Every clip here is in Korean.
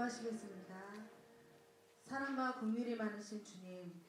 기도하시겠습니다. 사랑과 긍휼이 많으신 주님,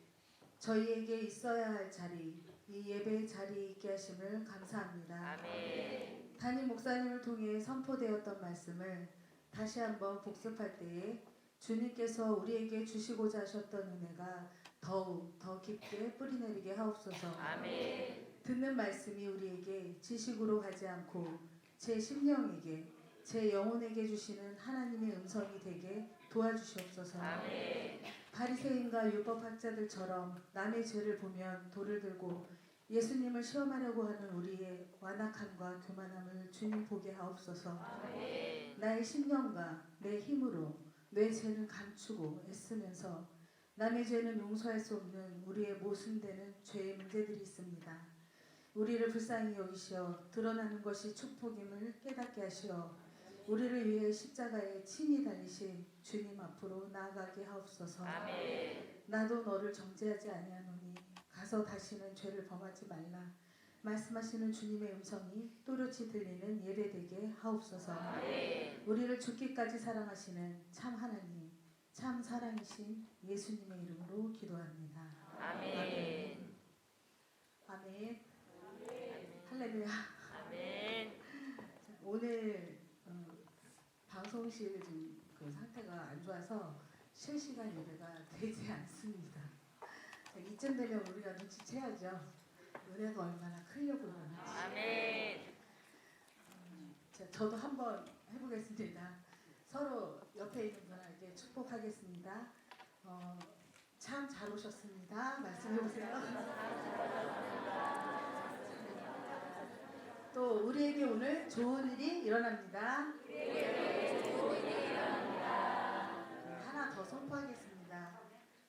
저희에게 있어야 할 자리, 이 예배의 자리에 있게 하심을 감사합니다. 아멘. 담임 목사님을 통해 선포되었던 말씀을 다시 한번 복습할 때에 주님께서 우리에게 주시고자 하셨던 은혜가 더욱 더 깊게 뿌리내리게 하옵소서. 아멘. 듣는 말씀이 우리에게 지식으로 가지 않고 제 심령에게, 제 영혼에게 주시는 하나님의 음성이 되게 도와주시옵소서. 아멘. 바리새인과 율법학자들처럼 남의 죄를 보면 돌을 들고 예수님을 시험하려고 하는 우리의 완악함과 교만함을 주님 보게 하옵소서. 아멘. 나의 심령과 내 힘으로 내 죄는 감추고 애쓰면서 남의 죄는 용서할 수 없는 우리의 모순되는 죄의 문제들이 있습니다. 우리를 불쌍히 여기시어 드러나는 것이 축복임을 깨닫게 하시어 우리를 위해 십자가에 친히 달리신 주님 앞으로 나아가게 하옵소서. 아멘. 나도 너를 정죄하지 아니하노니 가서 다시는 죄를 범하지 말라. 말씀하시는 주님의 음성이 또렷이 들리는 예배되게 하옵소서. 아멘. 우리를 죽기까지 사랑하시는 참 하나님, 참 사랑이신 예수님의 이름으로 기도합니다. 아멘. 아멘. 할렐루야. 아멘. 오늘 방송실 좀 그 상태가 안 좋아서 실시간 예배가 되지 않습니다. 이쯤 되면 우리가 눈치채야죠. 은혜가 얼마나 크려고 그러는지. 아멘. 저도 한번 해보겠습니다. 서로 옆에 있는 분에게 축복하겠습니다. 참 잘 오셨습니다. 말씀해보세요. 또 우리에게 오늘 좋은 일이 일어납니다. 하나 더 선포하겠습니다.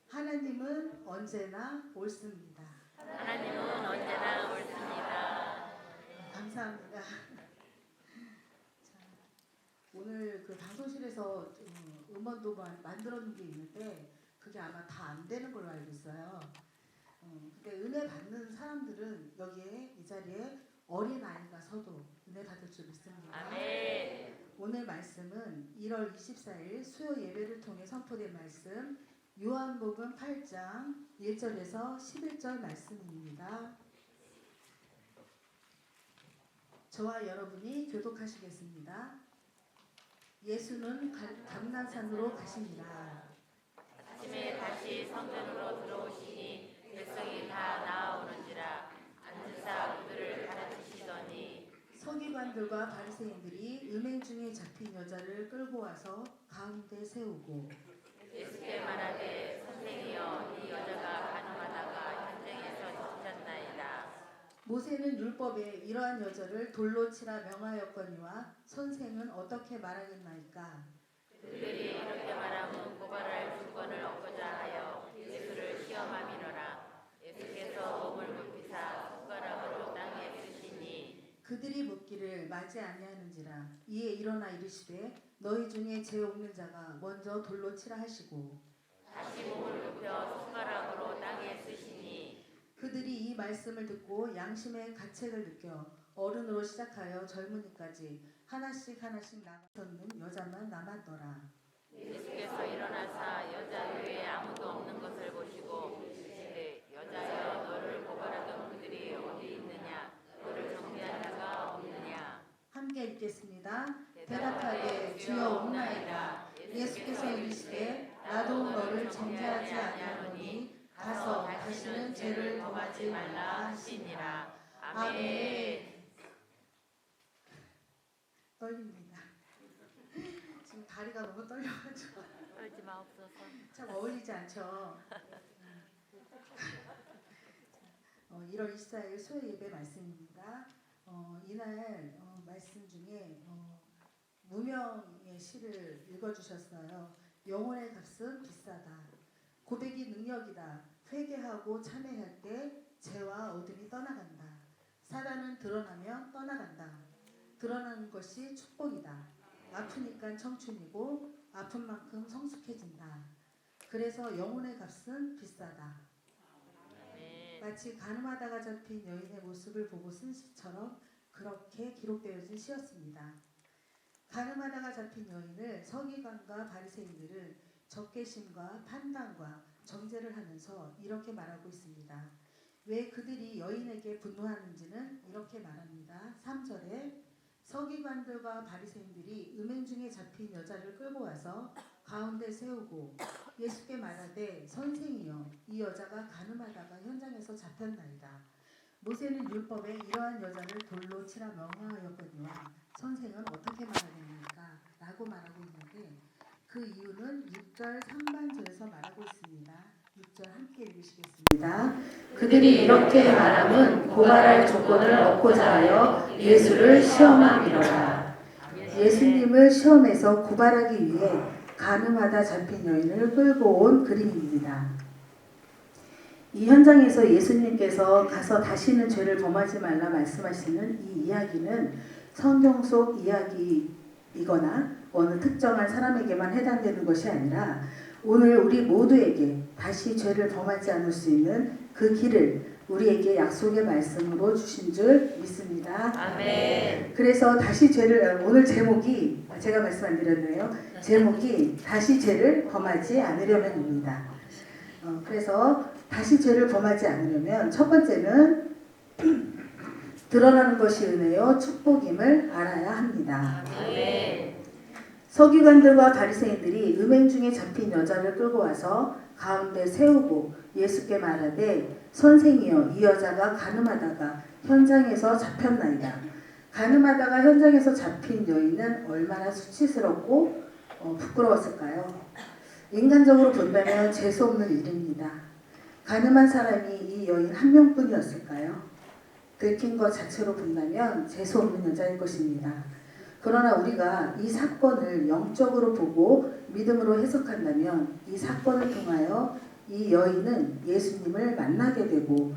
하나님은 언제나 옳습니다. 하나님은 언제나 옳습니다. 감사합니다. 자, 오늘 그 방송실에서 음원도 만들어 놓은 게 있는데 그게 아마 다 안 되는 걸로 알고 있어요. 근데 은혜 받는 사람들은 여기에 이 자리에 어린 아이가 서도 은혜 받을 줄 믿습니다. 아멘. 오늘 말씀은 1월 24일 수요 예배를 통해 선포된 말씀 요한복음 8장 1절에서 11절 말씀입니다. 저와 여러분이 교독하시겠습니다. 예수는 감난산으로 가시니라. 아침에 다시 성전으로 들어오시니 백성이 다 나아오는지라 앉으사 그들을 가르치시더니 서기관들과 바리새인들이 음행 중에 잡힌 여자를 끌고 와서 가운데 세우고 예수께 말하되 선생이여 이 여자가 간음하다가 현장에서 잡혔나이다. 모세는 율법에 이러한 여자를 돌로 치라 명하였거니와 선생은 어떻게 말하겠나이까. 그들이 이렇게 말하면 고발할 주권을 얻고자 하여 예수를 시험함이로라. 예수께서 몸을 굽히사 손가락으로 땅에 쓰시니 그들이 묻기를 맞지 아니하는지라. 이에 일어나 이르시되 너희 중에 죄 없는 자가 먼저 돌로 치라 하시고 다시 몸을 굽혀 손가락으로 땅에 쓰시니 그들이 이 말씀을 듣고 양심의 가책을 느껴 어른으로 시작하여 젊은이까지 하나씩 나가서는 여자만 남았더라. 예수께서 일어나사 여자 외에 아무도 없는 것을 보시고 이르시되 여자여 너를 고발하던 그들이 어디 있느냐 너를 정죄한 자가 없느냐. 함께 읽겠습니다. 대답하되 주여 없나이다. 예수께서 이르시되 나도 너를 정죄하지 아니하노니 가서 다시는 죄를 범하지 말라 하시니라. 아멘. 떨립니다. 지금 다리가 너무 떨려가지고 떨지 마옵소서. 참 어울리지 않죠. 1월 24일 수요 예배 말씀입니다. 이날 말씀 중에 무명의 시를 읽어주셨어요. 영혼의 값은 비싸다. 고백이 능력이다. 회개하고 참회할 때 죄와 어둠이 떠나간다. 사단은 드러나면 떠나간다. 드러나는 것이 축복이다. 아프니까 청춘이고 아픈 만큼 성숙해진다. 그래서 영혼의 값은 비싸다. 마치 간음하다가 잡힌 여인의 모습을 보고 쓴 시처럼 그렇게 기록되어진 시였습니다. 가늠하다가 잡힌 여인을 서기관과 바리새인들은 적개심과 판단과 정죄를 하면서 이렇게 말하고 있습니다. 왜 그들이 여인에게 분노하는지는 이렇게 말합니다. 3절에 서기관들과 바리새인들이 음행 중에 잡힌 여자를 끌고 와서 가운데 세우고 예수께 말하되 선생이여 이 여자가 가늠하다가 현장에서 잡혔나이다. 모세는 율법에 이러한 여자를 돌로 치라 명령하였거니와 선생은 어떻게 말하겠습니까? 라고 말하고 있는데 그 이유는 6절 상반절에서 말하고 있습니다. 6절 함께 읽으시겠습니다. 그들이 이렇게 말함은 고발할 조건을 얻고자 하여 예수를 시험함이로라. 예수님을 시험해서 고발하기 위해 가늠하다 잡힌 여인을 끌고 온 그림입니다. 이 현장에서 예수님께서 가서 다시는 죄를 범하지 말라 말씀하시는 이 이야기는 성경 속 이야기이거나 어느 특정한 사람에게만 해당되는 것이 아니라 오늘 우리 모두에게 다시 죄를 범하지 않을 수 있는 그 길을 우리에게 약속의 말씀으로 주신 줄 믿습니다. 아멘. 그래서 다시 죄를 오늘 제목이 제가 말씀 안 드렸네요. 제목이 다시 죄를 범하지 않으려면입니다. 그래서 다시 죄를 범하지 않으려면 첫 번째는 드러나는 것이 은혜요 축복임을 알아야 합니다. 아멘. 서기관들과 바리새인들이 음행 중에 잡힌 여자를 끌고 와서 가운데 세우고 예수께 말하되 선생이여 이 여자가 가늠하다가 현장에서 잡혔나이다. 가늠하다가 현장에서 잡힌 여인은 얼마나 수치스럽고 부끄러웠을까요? 인간적으로 본다면 재수 없는 일입니다. 가늠한 사람이 이 여인 한 명뿐이었을까요? 들킨 것 자체로 본다면 재수 없는 여자일 것입니다. 그러나 우리가 이 사건을 영적으로 보고 믿음으로 해석한다면 이 사건을 통하여 이 여인은 예수님을 만나게 되고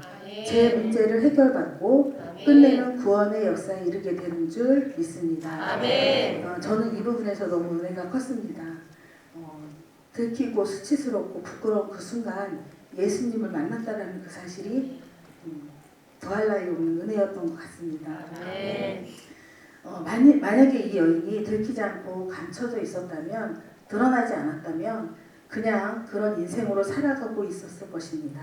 제 문제를 해결받고 끝내는 구원의 역사에 이르게 되는 줄 믿습니다. 저는 이 부분에서 너무 은혜가 컸습니다. 들키고 수치스럽고 부끄러운 그 순간 예수님을 만났다는 그 사실이 더할 나위 없는 은혜였던 것 같습니다. 만약에 이 여인이 들키지 않고 감춰져 있었다면 드러나지 않았다면 그냥 그런 인생으로 살아가고 있었을 것입니다.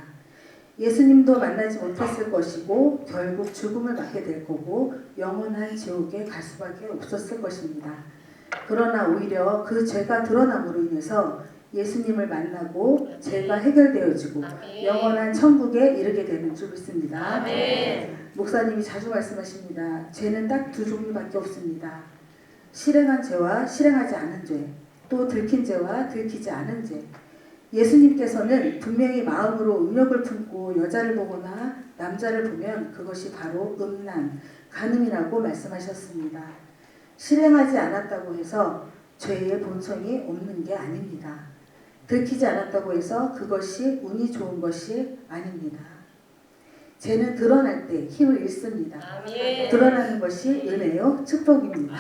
예수님도 만나지 못했을 것이고 결국 죽음을 맞게 될 거고 영원한 지옥에 갈 수밖에 없었을 것입니다. 그러나 오히려 그 죄가 드러남으로 인해서 예수님을 만나고 죄가 해결되어지고 영원한 천국에 이르게 되는 줄 믿습니다. 목사님이 자주 말씀하십니다. 죄는 딱 두 종류밖에 없습니다. 실행한 죄와 실행하지 않은 죄, 또 들킨 죄와 들키지 않은 죄. 예수님께서는 분명히 마음으로 음욕을 품고 여자를 보거나 남자를 보면 그것이 바로 음란, 간음이라고 말씀하셨습니다. 실행하지 않았다고 해서 죄의 본성이 없는 게 아닙니다. 들키지 않았다고 해서 그것이 운이 좋은 것이 아닙니다. 죄는 드러날 때 힘을 잃습니다. 드러나는 것이 은혜요 축복입니다.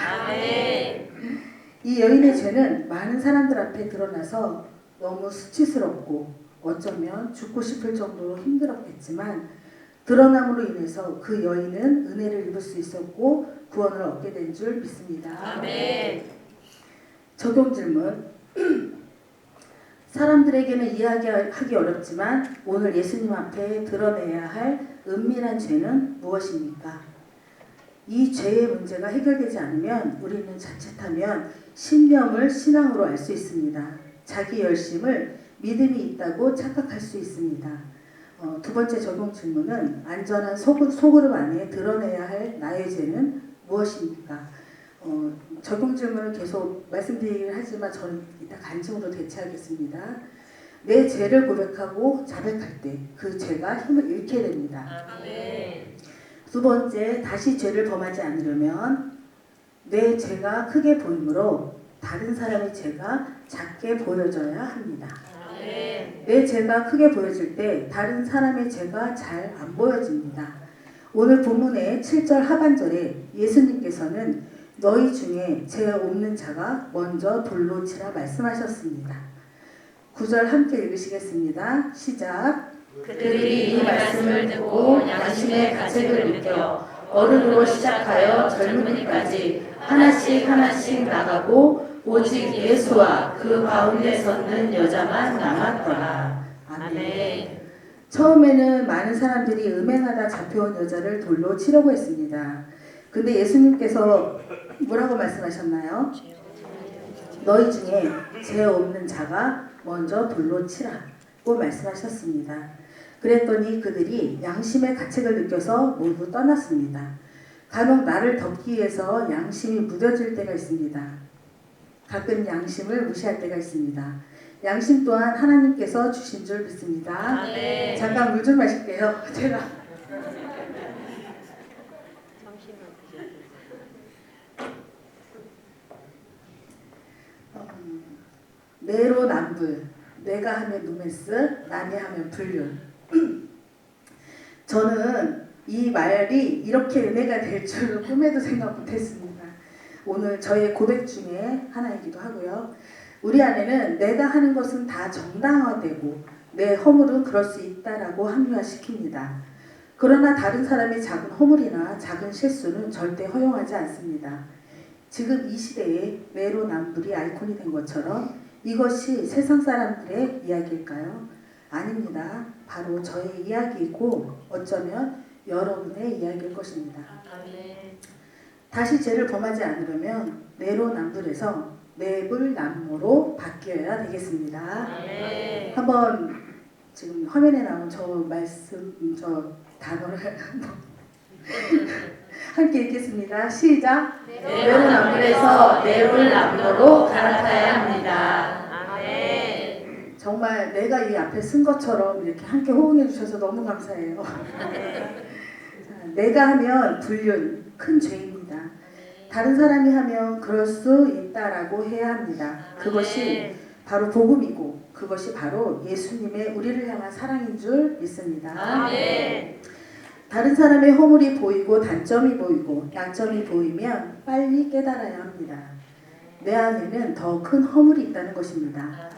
이 여인의 죄는 많은 사람들 앞에 드러나서 너무 수치스럽고 어쩌면 죽고 싶을 정도로 힘들었겠지만 드러남으로 인해서 그 여인은 은혜를 입을 수 있었고 구원을 얻게 된 줄 믿습니다. 적용 질문. 사람들에게는 이해하기 어렵지만 오늘 예수님 앞에 드러내야 할 은밀한 죄는 무엇입니까? 이 죄의 문제가 해결되지 않으면 우리는 자칫하면 신념을 신앙으로 알 수 있습니다. 자기 열심을 믿음이 있다고 착각할 수 있습니다. 두 번째 적용 질문은 안전한 소그룹 안에 드러내야 할 나의 죄는 무엇입니까? 적용 질문을 계속 말씀드리긴 하지만 저는 이따 간증으로 대체하겠습니다. 내 죄를 고백하고 자백할 때 그 죄가 힘을 잃게 됩니다. 두 번째, 다시 죄를 범하지 않으려면 내 죄가 크게 보이므로 다른 사람의 죄가 작게 보여져야 합니다. 내 죄가 크게 보여질 때 다른 사람의 죄가 잘 안 보여집니다. 오늘 본문의 7절 하반절에 예수님께서는 너희 중에 죄 없는 자가 먼저 돌로 치라 말씀하셨습니다. 9절 함께 읽으시겠습니다. 시작. 그들이 이 말씀을 듣고 양심의 가책을 느껴 어른으로 시작하여 젊은이까지 하나씩 하나씩 나가고 오직 예수와 그 가운데 섰는 여자만 남았더라. 아멘. 처음에는 많은 사람들이 음행하다 잡혀온 여자를 돌로 치려고 했습니다. 근데 예수님께서 뭐라고 말씀하셨나요? 너희 중에 죄 없는 자가 먼저 돌로 치라고 말씀하셨습니다. 그랬더니 그들이 양심의 가책을 느껴서 모두 떠났습니다. 간혹 나를 덮기 위해서 양심이 무뎌질 때가 있습니다. 가끔 양심을 무시할 때가 있습니다. 양심 또한 하나님께서 주신 줄 믿습니다. 아멘. 잠깐 물 좀 마실게요. 제가 내로남불, 내가 하면 누메스, 남이 하면 불륜. 저는 이 말이 이렇게 은혜가 될 줄은 꿈에도 생각 못했습니다. 오늘 저의 고백 중에 하나이기도 하고요. 우리 안에는 내가 하는 것은 다 정당화되고 내 허물은 그럴 수 있다라고 합리화시킵니다. 그러나 다른 사람의 작은 허물이나 작은 실수는 절대 허용하지 않습니다. 지금 이 시대에 내로남불이 아이콘이 된 것처럼 이것이 세상 사람들의 이야기일까요? 아닙니다. 바로 저의 이야기이고 어쩌면 여러분의 이야기일 것입니다. 다시 죄를 범하지 않으려면 내로남불에서 내불남모로 바뀌어야 되겠습니다. 한번 지금 화면에 나온 저 말씀, 저 단어를 함께 읽겠습니다. 시작! 내로남불에서 내불남모로 갈아타야 합니다. 아멘. 정말 내가 이 앞에 쓴 것처럼 이렇게 함께 호응해 주셔서 너무 감사해요. 내가 하면 불륜, 큰 죄입니다. 다른 사람이 하면 그럴 수 있다라고 해야 합니다. 그것이 바로 복음이고 그것이 바로 예수님의 우리를 향한 사랑인 줄 믿습니다. 아멘. 다른 사람의 허물이 보이고 단점이 보이고 약점이 보이면 빨리 깨달아야 합니다. 내 안에는 더 큰 허물이 있다는 것입니다.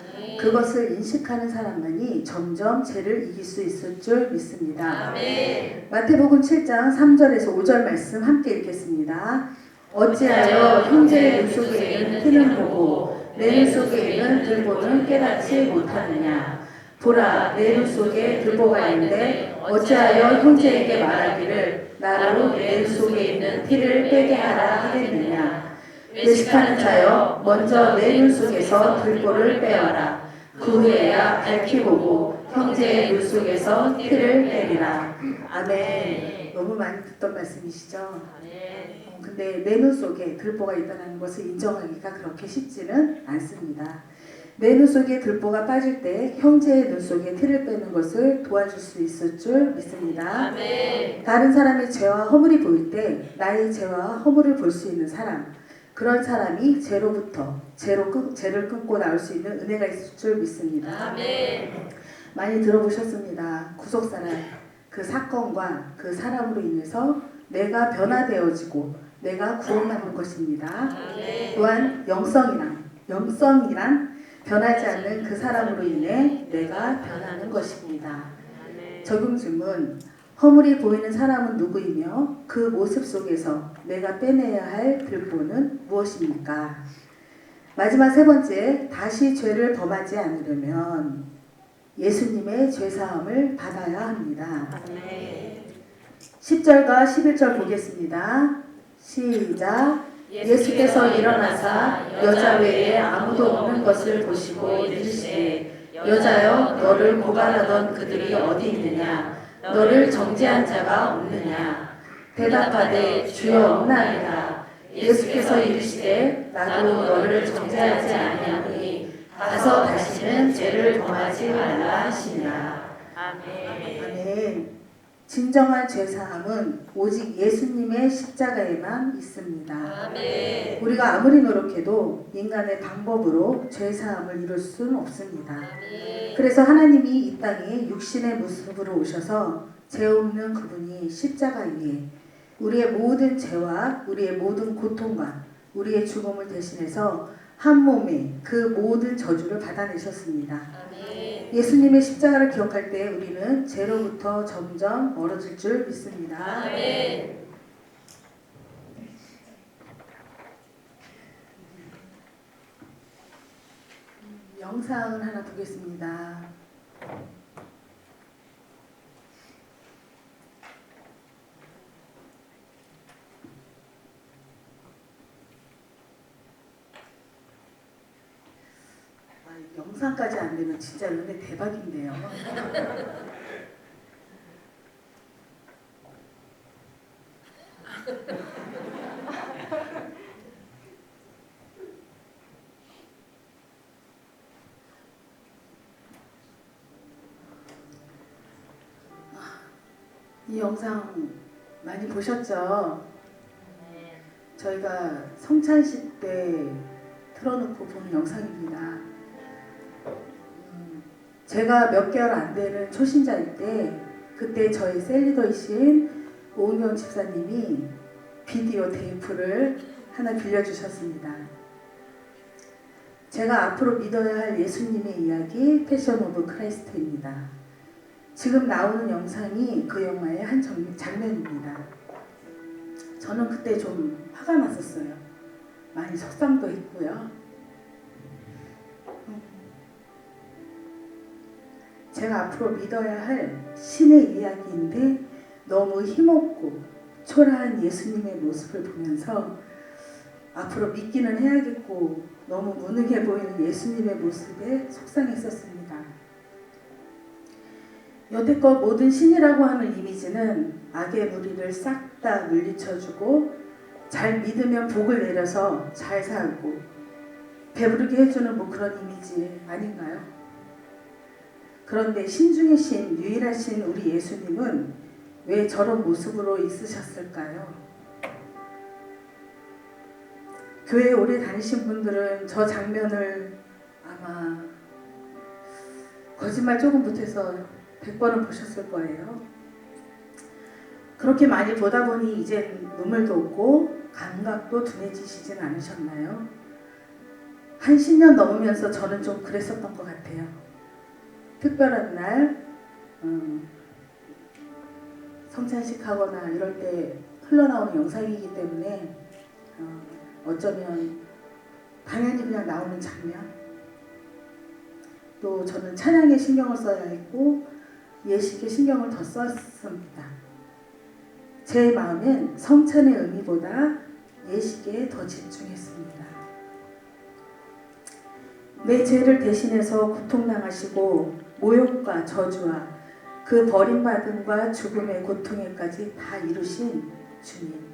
그것을 인식하는 사람만이 점점 죄를 이길 수 있을 줄 믿습니다. 아멘. 마태복음 7장 3절에서 5절 말씀 함께 읽겠습니다. 어찌하여 형제의 눈 속에 있는 티는 보고 내 눈 속에 있는 들보는 깨닫지 못하느냐. 보라, 내 눈 속에 들보가 있는데 어찌하여 형제에게 말하기를 나로 내 눈 속에 있는 티를 빼게 하라 하겠느냐. 외식하는 자여, 먼저 내 눈 속에서 들보를 빼어라. 그 후에야 밝히 보고 형제의 눈 속에서 티를 빼리라. 아멘. 너무 많이 듣던 말씀이시죠? 근데 내 눈 속에 들보가 있다는 것을 인정하기가 그렇게 쉽지는 않습니다. 내 눈 속에 들보가 빠질 때 형제의 눈 속에 티를 빼는 것을 도와줄 수 있을 줄 믿습니다. 아멘. 다른 사람의 죄와 허물이 보일 때 나의 죄와 허물을 볼 수 있는 사람, 그런 사람이 죄로부터 죄를 끊고 나올 수 있는 은혜가 있을 줄 믿습니다. 아멘. 많이 들어보셨습니다. 구속사란 그 사건과 그 사람으로 인해서 내가 변화되어지고 내가 구원받는 것입니다. 또한 영성이란 변하지 않는 그 사람으로 인해 내가 변하는 것입니다. 적용 질문. 허물이 보이는 사람은 누구이며 그 모습 속에서 내가 빼내야 할 들보는 무엇입니까? 마지막 세 번째, 다시 죄를 범하지 않으려면 예수님의 죄사함을 받아야 합니다. 10절과 11절 보겠습니다. 시작. 예수께서 일어나사 여자 외에 아무도 없는 것을 보시고 이르시되 여자여 너를 고발하던 그들이 어디 있느냐? 너를 정죄한 자가 없느냐? 대답하되 주여 없나이다. 예수께서 이르시되 나도 너를 정죄하지 아니하노니 가서 다시는 죄를 범하지 말라 하시니라. 아멘. 진정한 죄사함은 오직 예수님의 십자가에만 있습니다. 아멘. 우리가 아무리 노력해도 인간의 방법으로 죄사함을 이룰 수는 없습니다. 아멘. 그래서 하나님이 이 땅에 육신의 모습으로 오셔서 죄 없는 그분이 십자가 위에 우리의 모든 죄와 우리의 모든 고통과 우리의 죽음을 대신해서 한 몸에 그 모든 저주를 받아내셨습니다. 아멘. 예수님의 십자가를 기억할 때 우리는 죄로부터 점점 멀어질 줄 믿습니다. 아멘. 영상을 하나 보겠습니다. 영상까지 안 되면 진짜 은혜 대박인데요. 이 영상 많이 보셨죠? 저희가 성찬식 때 틀어놓고 보는 영상입니다. 제가 몇 개월 안 되는 초신자일 때 그때 저희 셀리더이신 오은경 집사님이 비디오 테이프를 하나 빌려주셨습니다. 제가 앞으로 믿어야 할 예수님의 이야기 패션 오브 크라이스트입니다. 지금 나오는 영상이 그 영화의 한 장면입니다. 저는 그때 좀 화가 났었어요. 많이 속상도 했고요. 제가 앞으로 믿어야 할 신의 이야기인데 너무 힘없고 초라한 예수님의 모습을 보면서 앞으로 믿기는 해야겠고 너무 무능해 보이는 예수님의 모습에 속상했었습니다. 여태껏 모든 신이라고 하는 이미지는 악의 무리를 싹 다 물리쳐주고 잘 믿으면 복을 내려서 잘 살고 배부르게 해주는 뭐 그런 이미지 아닌가요? 그런데 신중의 신, 유일하신 우리 예수님은 왜 저런 모습으로 있으셨을까요? 교회 오래 다니신 분들은 저 장면을 아마 거짓말 조금 못해서 100번은 보셨을 거예요. 그렇게 많이 보다 보니 이젠 눈물도 없고 감각도 둔해지시진 않으셨나요? 한 10년 넘으면서 저는 좀 그랬었던 것 같아요. 특별한 날 성찬식 하거나 이럴 때 흘러나오는 영상이기 때문에 어쩌면 당연히 그냥 나오는 장면, 또 저는 찬양에 신경을 써야 했고 예식에 신경을 더 썼습니다. 제 마음엔 성찬의 의미보다 예식에 더 집중했습니다. 내 죄를 대신해서 고통당하시고 모욕과 저주와 그 버림받음과 죽음의 고통에까지 다 이루신 주님.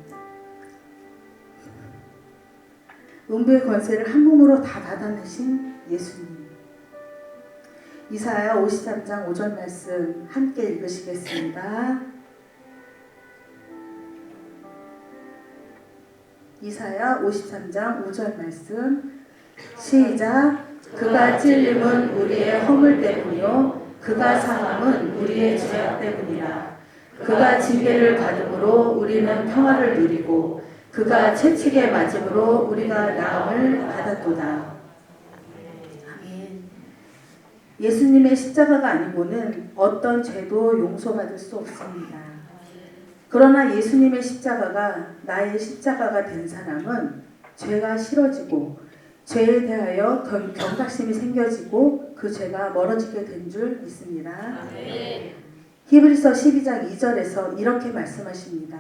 음부의 권세를 한 몸으로 다 받아내신 예수님. 이사야 53장 5절 말씀 함께 읽으시겠습니다. 이사야 53장 5절 말씀 시작. 그가 찔림은 우리의 허물 때문이요 그가 상함은 우리의 죄악 때문이라. 그가 징계를 받음으로 우리는 평화를 누리고 그가 채찍에 맞음으로 우리가 나음을 받았도다. 아멘. 예수님의 십자가가 아니고는 어떤 죄도 용서받을 수 없습니다. 그러나 예수님의 십자가가 나의 십자가가 된 사람은 죄가 싫어지고 죄에 대하여 경각심이 생겨지고 그 죄가 멀어지게 된 줄 믿습니다. 히브리서 12장 2절에서 이렇게 말씀하십니다.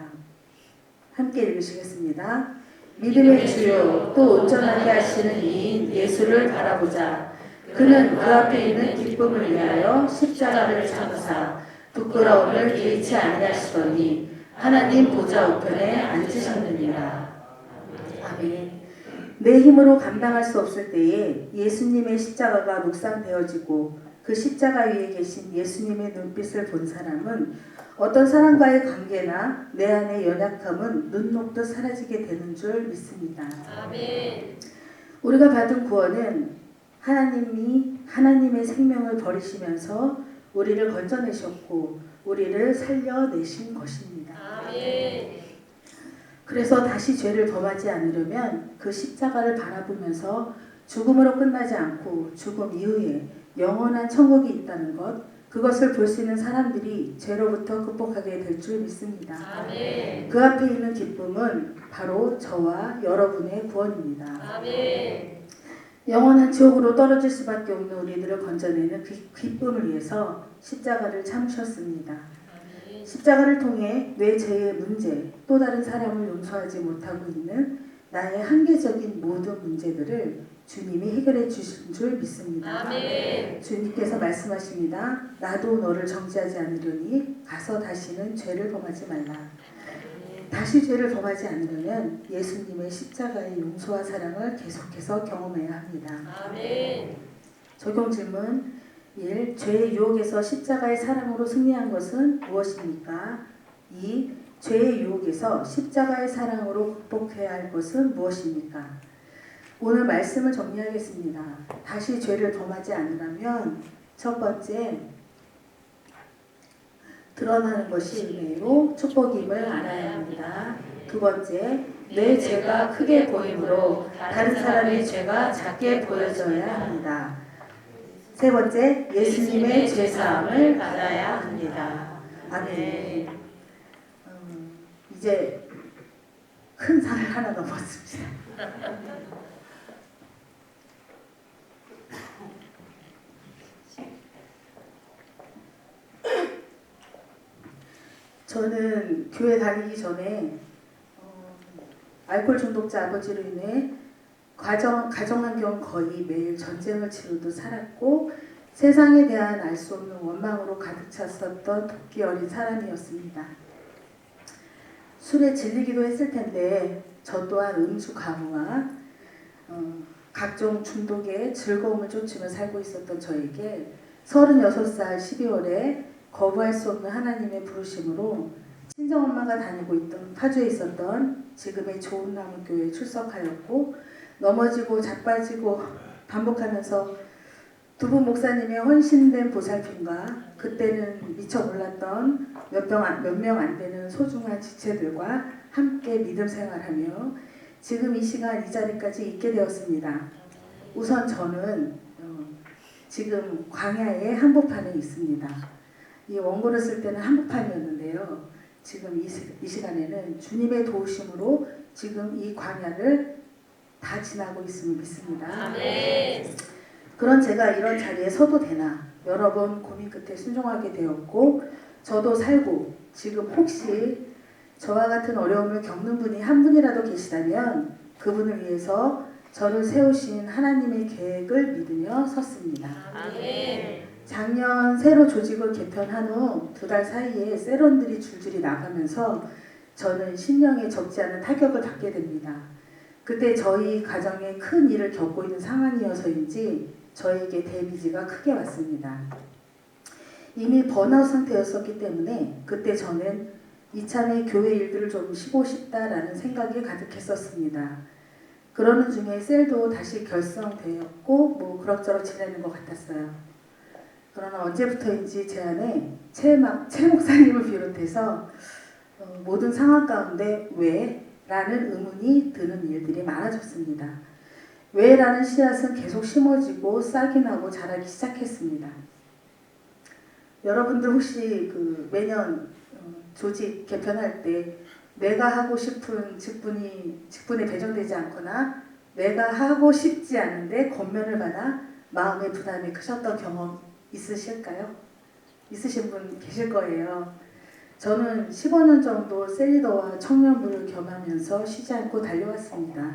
함께 읽으시겠습니다. 믿음의 주요 또 온전하게 하시는 이인 예수를 바라보자. 그는 그 앞에 있는 기쁨을 위하여 십자가를 참으사 부끄러움을 개의치 아니하시더니 하나님 보좌 우편에 앉으셨느니라. 아멘. 내 힘으로 감당할 수 없을 때에 예수님의 십자가가 묵상되어지고 그 십자가 위에 계신 예수님의 눈빛을 본 사람은 어떤 사람과의 관계나 내 안의 연약함은 눈 녹듯 사라지게 되는 줄 믿습니다. 아멘. 우리가 받은 구원은 하나님이 하나님의 생명을 버리시면서 우리를 건져내셨고 우리를 살려내신 것입니다. 아멘. 그래서 다시 죄를 범하지 않으려면 그 십자가를 바라보면서 죽음으로 끝나지 않고 죽음 이후에 영원한 천국이 있다는 것, 그것을 볼 수 있는 사람들이 죄로부터 극복하게 될 줄 믿습니다. 아멘. 그 앞에 있는 기쁨은 바로 저와 여러분의 구원입니다. 아멘. 영원한 지옥으로 떨어질 수밖에 없는 우리들을 건져내는 기쁨을 위해서 십자가를 참으셨습니다. 십자가를 통해 내 죄의 문제, 또 다른 사람을 용서하지 못하고 있는 나의 한계적인 모든 문제들을 주님이 해결해 주신 줄 믿습니다. 아멘. 주님께서 말씀하십니다. 나도 너를 정죄하지 않으려니 가서 다시는 죄를 범하지 말라. 다시 죄를 범하지 않으려면 예수님의 십자가의 용서와 사랑을 계속해서 경험해야 합니다. 아멘. 적용 질문 1. 죄의 유혹에서 십자가의 사랑으로 승리한 것은 무엇입니까? 2. 죄의 유혹에서 십자가의 사랑으로 극복해야 할 것은 무엇입니까? 오늘 말씀을 정리하겠습니다. 다시 죄를 범하지 않으려면 첫 번째, 드러나는 것이 은혜로 축복임을 알아야 합니다. 두 번째, 내 죄가 크게 보이므로 다른 사람의 죄가 작게 보여져야 합니다. 세 번째, 예수님의 죄사함을 받아야 합니다. 아멘. 이제 큰 산을 하나 넘었습니다. 저는 교회 다니기 전에 알코올 중독자 아버지로 인해 가정환경 거의 매일 전쟁을 치르듯 살았고 세상에 대한 알 수 없는 원망으로 가득 찼었던 토끼 어린 사람이었습니다. 술에 질리기도 했을 텐데 저 또한 음주 가무와 각종 중독의 즐거움을 쫓으며 살고 있었던 저에게 36살 12월에 거부할 수 없는 하나님의 부르심으로 친정엄마가 다니고 있던 파주에 있었던 지금의 좋은 나무 교회에 출석하였고 넘어지고 자빠지고 반복하면서 두 분 목사님의 헌신된 보살핌과 그때는 미처 몰랐던 몇 명 안 되는 소중한 지체들과 함께 믿음 생활하며 지금 이 시간 이 자리까지 있게 되었습니다. 우선 저는 지금 광야의 한복판에 있습니다. 이 원고를 쓸 때는 한복판이었는데요. 지금 이 시간에는 주님의 도우심으로 지금 이 광야를 다 지나고 있음을 믿습니다. 아멘. 그런 제가 이런 자리에 서도 되나 여러 번 고민 끝에 순종하게 되었고 저도 살고 지금 혹시 저와 같은 어려움을 겪는 분이 한 분이라도 계시다면 그분을 위해서 저를 세우신 하나님의 계획을 믿으며 섰습니다. 아멘. 작년 새로 조직을 개편한 후 2달 사이에 세런들이 줄줄이 나가면서 저는 신령에 적지 않은 타격을 받게 됩니다. 그때 저희 가정에 큰 일을 겪고 있는 상황이어서인지 저에게 데미지가 크게 왔습니다. 이미 번아웃 상태였었기 때문에 그때 저는 이참에 교회 일들을 좀 쉬고 싶다라는 생각이 가득했었습니다. 그러는 중에 셀도 다시 결성되었고 뭐 그럭저럭 지내는 것 같았어요. 그러나 언제부터인지 제 안에 최 목사님을 비롯해서 모든 상황 가운데 왜? 라는 의문이 드는 일들이 많아졌습니다. 왜? 라는 씨앗은 계속 심어지고 싹이 나고 자라기 시작했습니다. 여러분들 혹시 매년 조직 개편할 때 내가 하고 싶은 직분에 배정되지 않거나 내가 하고 싶지 않은데 권면을 받아 마음의 부담이 크셨던 경험 있으실까요? 있으신 분 계실 거예요. 저는 15년 정도 셀리더와 청년부를 겸하면서 쉬지 않고 달려왔습니다.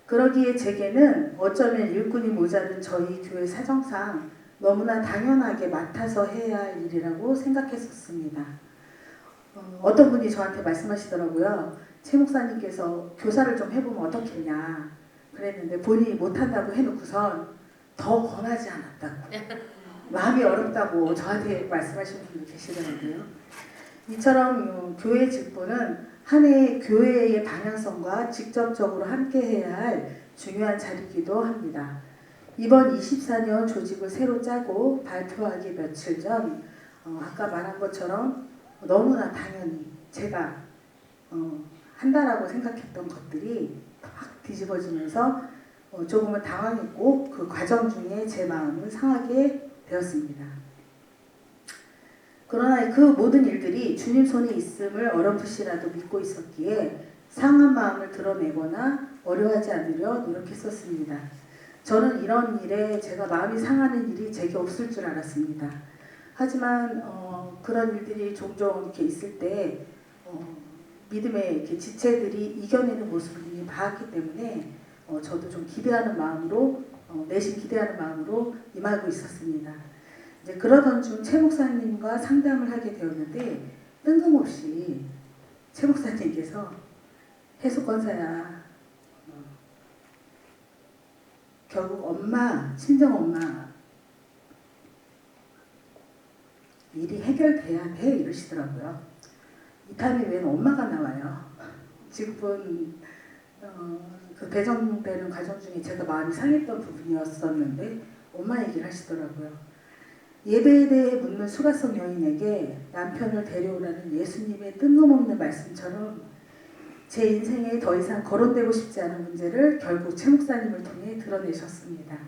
그러기에 제게는 어쩌면 일꾼이 모자른 저희 교회 사정상 너무나 당연하게 맡아서 해야 할 일이라고 생각했었습니다. 어떤 분이 저한테 말씀하시더라고요. 최 목사님께서 교사를 좀 해보면 어떻겠냐 그랬는데 본인이 못한다고 해놓고선 더 권하지 않았다고 마음이 어렵다고 저한테 말씀하시는 분이 계시더라고요. 이처럼 교회 직분은 한 해의 교회의 방향성과 직접적으로 함께해야 할 중요한 자리이기도 합니다. 이번 24년 조직을 새로 짜고 발표하기 며칠 전 아까 말한 것처럼 너무나 당연히 제가 한다라고 생각했던 것들이 확 뒤집어지면서 조금은 당황했고 그 과정 중에 제 마음은 상하게 되었습니다. 그러나 그 모든 일들이 주님 손에 있음을 어렴풋이라도 믿고 있었기에 상한 마음을 드러내거나 어려워하지 않으려 노력했었습니다. 저는 이런 일에 제가 마음이 상하는 일이 제게 없을 줄 알았습니다. 하지만 그런 일들이 종종 이렇게 있을 때 믿음의 이렇게 지체들이 이겨내는 모습을 이미 봤기 때문에 저도 좀 기대하는 마음으로 내심 기대하는 마음으로 임하고 있었습니다. 이제 그러던 중 최 목사님과 상담을 하게 되었는데 뜬금없이 최 목사님께서 해수권사야 결국 엄마 친정 엄마 일이 해결돼야 돼 이러시더라고요. 이 타임에 웬 엄마가 나와요. 지금 그 배정되는 과정 중에 제가 마음이 상했던 부분이었었는데 엄마 얘기를 하시더라고요. 예배에 대해 묻는 수가성 여인에게 남편을 데려오라는 예수님의 뜬금없는 말씀처럼 제 인생에 더 이상 거론되고 싶지 않은 문제를 결국 최 목사님을 통해 드러내셨습니다.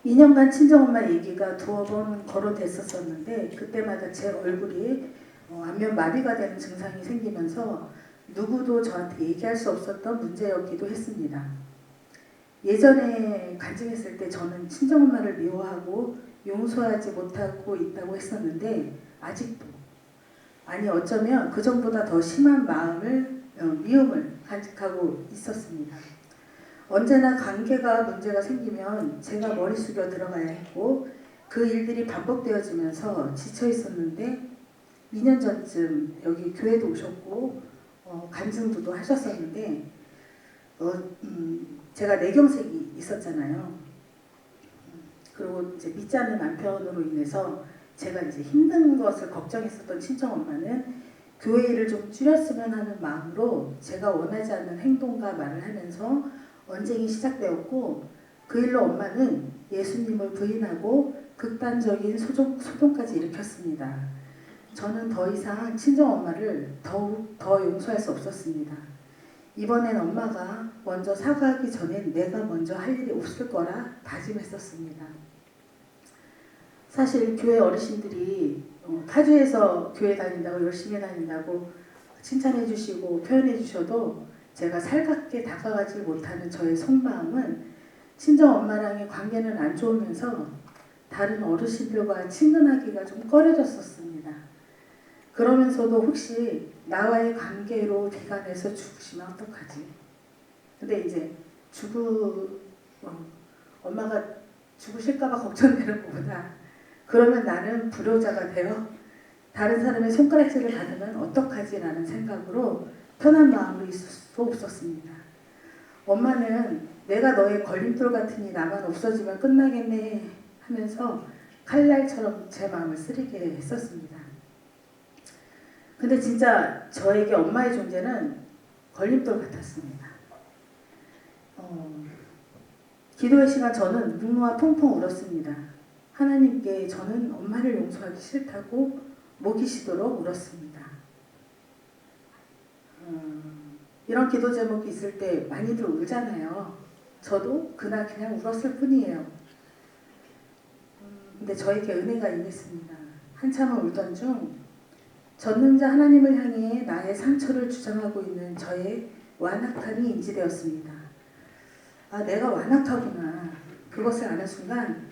2년간 친정엄마 얘기가 두어 번 거론됐었는데 그때마다 제 얼굴이 안면 마비가 되는 증상이 생기면서 누구도 저한테 얘기할 수 없었던 문제였기도 했습니다. 예전에 간증했을 때 저는 친정엄마를 미워하고 용서하지 못하고 있다고 했었는데 아직도 아니 어쩌면 그전보다 더 심한 미움을 간직하고 있었습니다. 언제나 관계가 문제가 생기면 제가 머리 숙여 들어가야 했고 그 일들이 반복되어지면서 지쳐 있었는데 2년 전쯤 여기 교회도 오셨고 간증도 하셨었는데 제가 내경색이 있었잖아요. 그리고 이제 믿지 않는 남편으로 인해서 제가 이제 힘든 것을 걱정했었던 친정엄마는 교회 일을 좀 줄였으면 하는 마음으로 제가 원하지 않는 행동과 말을 하면서 언쟁이 시작되었고 그 일로 엄마는 예수님을 부인하고 극단적인 소동까지 일으켰습니다. 저는 더 이상 친정엄마를 더욱 더 용서할 수 없었습니다. 이번엔 엄마가 먼저 사과하기 전엔 내가 먼저 할 일이 없을 거라 다짐했었습니다. 사실 교회 어르신들이 타주에서 교회 다닌다고 열심히 다닌다고 칭찬해 주시고 표현해 주셔도 제가 살갑게 다가가지 못하는 저의 속마음은 친정엄마랑의 관계는 안 좋으면서 다른 어르신들과 친근하기가 좀 꺼려졌었습니다. 그러면서도 혹시 나와의 관계로 비관해서 죽으시면 어떡하지? 근데 이제 엄마가 죽으실까봐 걱정되는 것보다 그러면 나는 불효자가 되어 다른 사람의 손가락질을 받으면 어떡하지라는 생각으로 편한 마음으로 있을 수 없었습니다. 엄마는 내가 너의 걸림돌 같으니 나만 없어지면 끝나겠네 하면서 칼날처럼 제 마음을 쓰리게 했었습니다. 근데 진짜 저에게 엄마의 존재는 걸림돌 같았습니다. 기도의 시간 저는 눈물과 펑펑 울었습니다. 하나님께 저는 엄마를 용서하기 싫다고 목이 쉬도록 울었습니다. 이런 기도 제목이 있을 때 많이들 울잖아요. 저도 그날 그냥 울었을 뿐이에요. 근데 저에게 은혜가 임했습니다. 한참을 울던 중 전능자 하나님을 향해 나의 상처를 주장하고 있는 저의 완악함이 인지되었습니다. 아, 내가 완악하구나. 그것을 아는 순간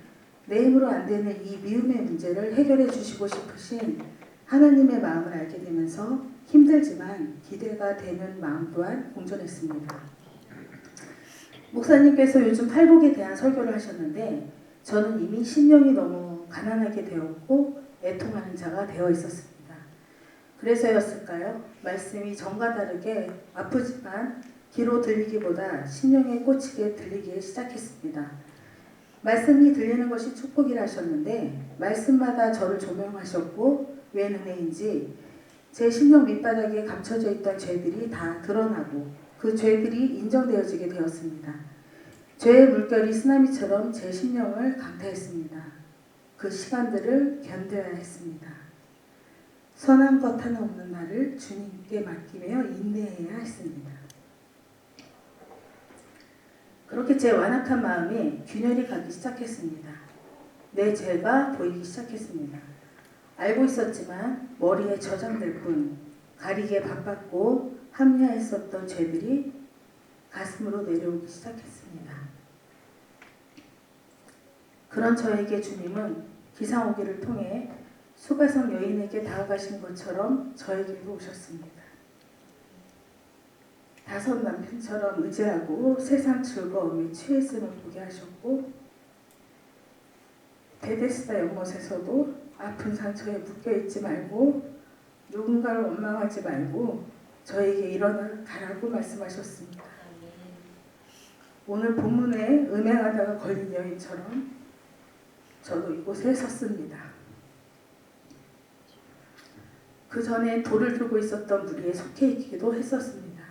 내 힘으로 안 되는 이 미움의 문제를 해결해 주시고 싶으신 하나님의 마음을 알게 되면서 힘들지만 기대가 되는 마음 또한 공존했습니다. 목사님께서 요즘 팔복에 대한 설교를 하셨는데 저는 이미 심령이 너무 가난하게 되었고 애통하는 자가 되어 있었습니다. 그래서였을까요? 말씀이 전과 다르게 아프지만 귀로 들리기보다 심령에 꽂히게 들리기 시작했습니다. 말씀이 들리는 것이 축복이라 하셨는데 말씀마다 저를 조명하셨고 왜 은혜인지 제 심령 밑바닥에 감춰져 있던 죄들이 다 드러나고 그 죄들이 인정되어지게 되었습니다. 죄의 물결이 쓰나미처럼 제 심령을 강타했습니다. 그 시간들을 견뎌야 했습니다. 선한 것 하나 없는 나를 주님께 맡기며 인내해야 했습니다. 그렇게 제 완악한 마음에 균열이 가기 시작했습니다. 내 죄가 보이기 시작했습니다. 알고 있었지만 머리에 저장될 뿐 가리개 바빴고 합리화했었던 죄들이 가슴으로 내려오기 시작했습니다. 그런 저에게 주님은 기상오기를 통해 수가성 여인에게 다가가신 것처럼 저에게도 오셨습니다. 다섯 남편처럼 의지하고 세상 즐거움에 취했음을 보게 하셨고, 베데스다 연못에서도 아픈 상처에 묶여있지 말고 누군가를 원망하지 말고 저에게 일어나가라고 말씀하셨습니다. 오늘 본문에 음행하다가 걸린 여인처럼 저도 이곳에 섰습니다. 그 전에 돌을 들고 있었던 무리에 속해 있기도 했었습니다.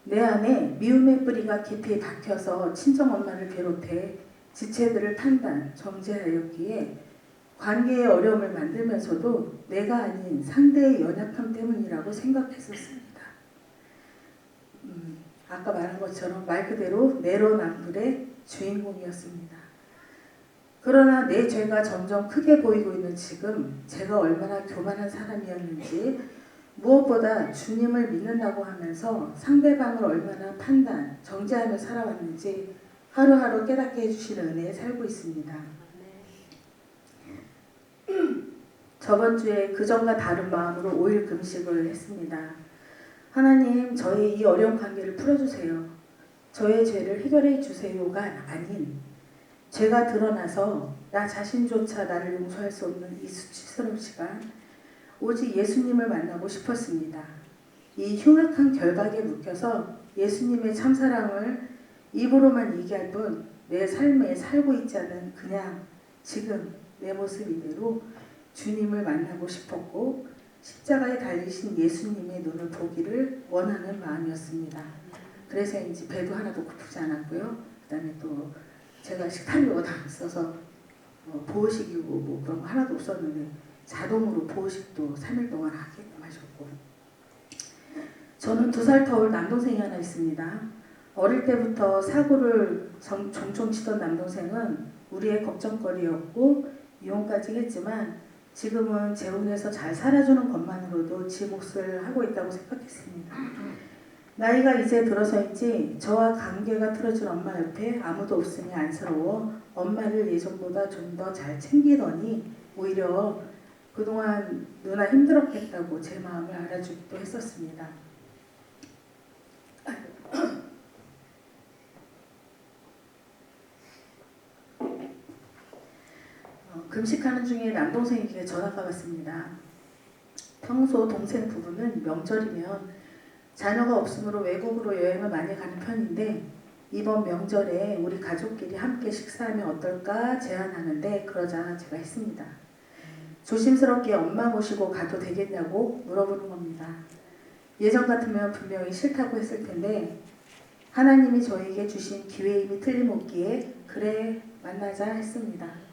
내 안에 미움의 뿌리가 깊이 박혀서 친정엄마를 비롯해 지체들을 판단, 정죄하였기에 관계의 어려움을 만들면서도 내가 아닌 상대의 연약함 때문이라고 생각했었습니다. 아까 말한 것처럼 말 그대로 내로남불의 주인공이었습니다. 그러나 내 죄가 점점 크게 보이고 있는 지금 제가 얼마나 교만한 사람이었는지, 무엇보다 주님을 믿는다고 하면서 상대방을 얼마나 판단, 정죄하며 살아왔는지 하루하루 깨닫게 해주시는 은혜에 살고 있습니다. 저번 주에 그전과 다른 마음으로 5일 금식을 했습니다. 하나님, 저의 이 어려운 관계를 풀어주세요. 저의 죄를 해결해 주세요가 아닌, 죄가 드러나서 나 자신조차 나를 용서할 수 없는 이 수치스러운 시간, 오직 예수님을 만나고 싶었습니다. 이 흉악한 결박에 묶여서 예수님의 참사랑을 입으로만 얘기할 뿐 내 삶에 살고 있지 않은 그냥 지금 내 모습 이대로 주님을 만나고 싶었고, 십자가에 달리신 예수님의 눈을 보기를 원하는 마음이었습니다. 그래서인지 배도 하나도 고프지 않았고요. 그 다음에 또 제가 식탐료가 다 있어서 보호식이고 뭐 그런 거 하나도 없었는데 자동으로 보호식도 3일 동안 하게끔 하셨고, 저는 2살 터울 남동생이 하나 있습니다. 어릴 때부터 사고를 종종 치던 남동생은 우리의 걱정거리였고 이혼까지 했지만 지금은 재혼해서 잘 살아주는 것만으로도 지 몫을 하고 있다고 생각했습니다. 나이가 이제 들어서인지 저와 관계가 틀어진 엄마 옆에 아무도 없으니 안쓰러워 엄마를 예전보다 좀 더 잘 챙기더니 오히려 그동안 누나 힘들었겠다고 제 마음을 알아주기도 했었습니다. 금식하는 중에 남동생에게 전화가 왔습니다. 평소 동생 부부는 명절이면 자녀가 없으므로 외국으로 여행을 많이 가는 편인데 이번 명절에 우리 가족끼리 함께 식사하면 어떨까 제안하는데 그러자 제가 했습니다. 조심스럽게 엄마 모시고 가도 되겠냐고 물어보는 겁니다. 예전 같으면 분명히 싫다고 했을 텐데 하나님이 저에게 주신 기회임이 틀림없기에 그래 만나자 했습니다.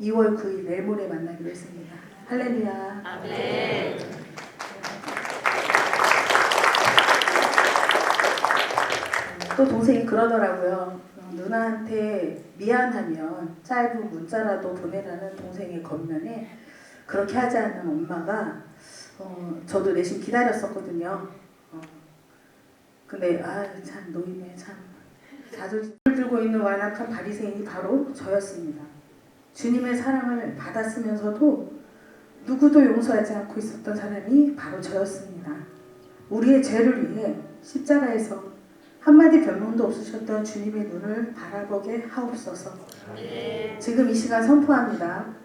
2월 9일 내일 모레 만나기로 했습니다. 할렐루야. 아멘. 또 동생이 그러더라고요. 누나한테 미안하면 짧은 문자라도 보내라는 동생의 겉면에 그렇게 하지 않는 엄마가 저도 내심 기다렸었거든요. 근데 참 노인네 참 자존심을 들고 있는 완악한 바리새인이 바로 저였습니다. 주님의 사랑을 받았으면서도 누구도 용서하지 않고 있었던 사람이 바로 저였습니다. 우리의 죄를 위해 십자가에서 한마디 변명도 없으셨던 주님의 눈을 바라보게 하옵소서. 지금 이 시간 선포합니다.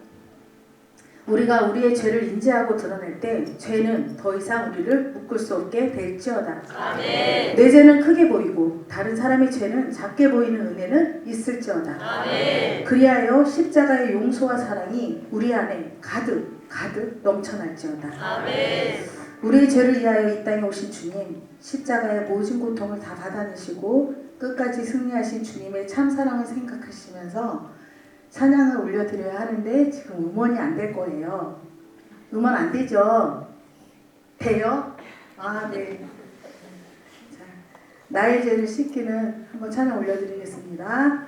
우리가 우리의 죄를 인지하고 드러낼 때 죄는 더 이상 우리를 묶을 수 없게 될지어다. 아멘. 내 죄는 크게 보이고 다른 사람의 죄는 작게 보이는 은혜는 있을지어다. 아멘. 그리하여 십자가의 용서와 사랑이 우리 안에 가득 넘쳐날지어다. 아멘. 우리의 죄를 위하여 이 땅에 오신 주님, 십자가의 모진 고통을 다 받아내시고 끝까지 승리하신 주님의 참사랑을 생각하시면서 찬양을 올려드려야 하는데 지금 음원이 안 될 거예요. 음원 안 되죠? 돼요? 네. 자, 나의 죄를 씻기는 한번 찬양 올려드리겠습니다.